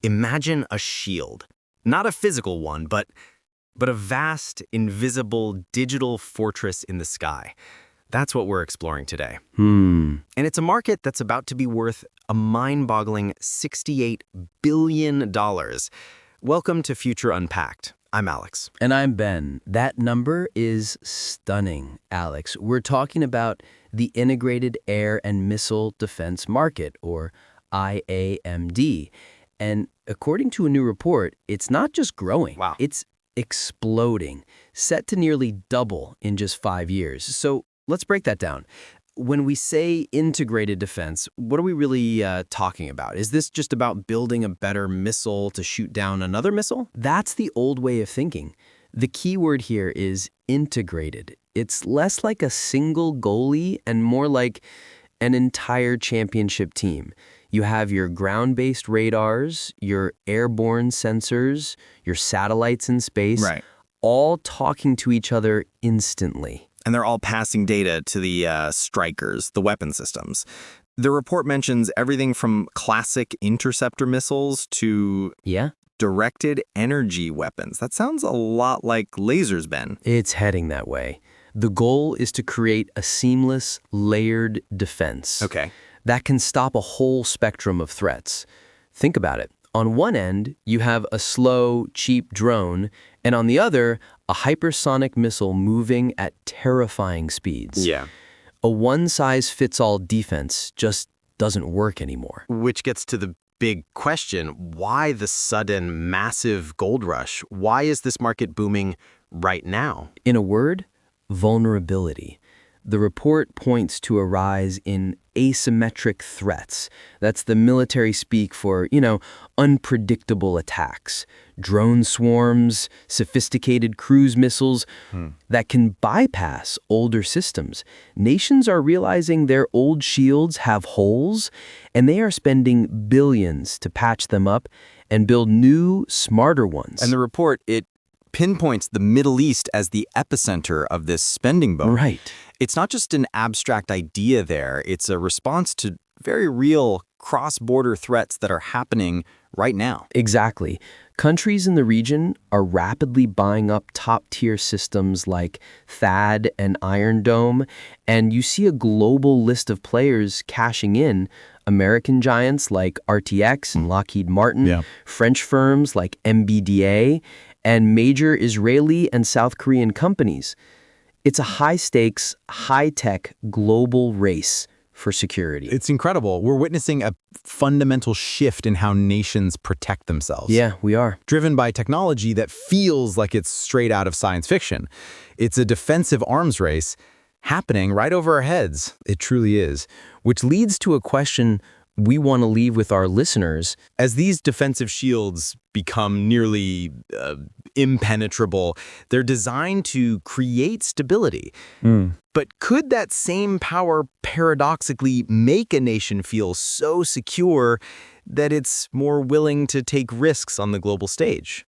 Imagine a shield. Not a physical one, but a vast, invisible, digital fortress in the sky. That's what we're exploring today. And it's a market that's about to be worth a mind-boggling $68 billion. Welcome to Future Unpacked. I'm Alex. And I'm Ben. That number is stunning, Alex. We're talking about the Integrated Air and Missile Defense Market, or IAMD. And according to a new report, it's not just growing. Wow. It's exploding, set to nearly double in just 5 years. So let's break that down. When we say integrated defense, what are we really talking about? Is this just about building a better missile to shoot down another missile? That's the old way of thinking. The key word here is integrated. It's less like a single goalie and more like an entire championship team. You have your ground-based radars, your airborne sensors, your satellites in space, all talking to each other instantly. And they're all passing data to the strikers, the weapon systems. The report mentions everything from classic interceptor missiles to directed energy weapons. That sounds a lot like lasers, Ben. It's heading that way. The goal is to create a seamless, layered defense that can stop a whole spectrum of threats. Think about it. On one end, you have a slow, cheap drone, and on the other, a hypersonic missile moving at terrifying speeds. A one-size-fits-all defense just doesn't work anymore. Which gets to the big question, why the sudden, massive gold rush? Why is this market booming right now? In a word, vulnerability. The report points to a rise in asymmetric threats. That's the military speak for, unpredictable attacks. Drone swarms, sophisticated cruise missiles that can bypass older systems. Nations are realizing their old shields have holes, and they are spending billions to patch them up and build new, smarter ones. And the report, it pinpoints the Middle East as the epicenter of this spending boom. It's not just an abstract idea there. It's a response to very real cross-border threats that are happening right now. Exactly. Countries in the region are rapidly buying up top-tier systems like THAAD and Iron Dome, and you see a global list of players cashing in. American giants like RTX and Lockheed Martin, French firms like MBDA, and major Israeli and South Korean companies. It's a high-stakes, high-tech global race for security. It's incredible. We're witnessing a fundamental shift in how nations protect themselves. Yeah, we are. Driven by technology that feels like it's straight out of science fiction. It's a defensive arms race happening right over our heads. It truly is. Which leads to a question we want to leave with our listeners. As these defensive shields become nearly impenetrable, they're designed to create stability. But could that same power paradoxically make a nation feel so secure that it's more willing to take risks on the global stage?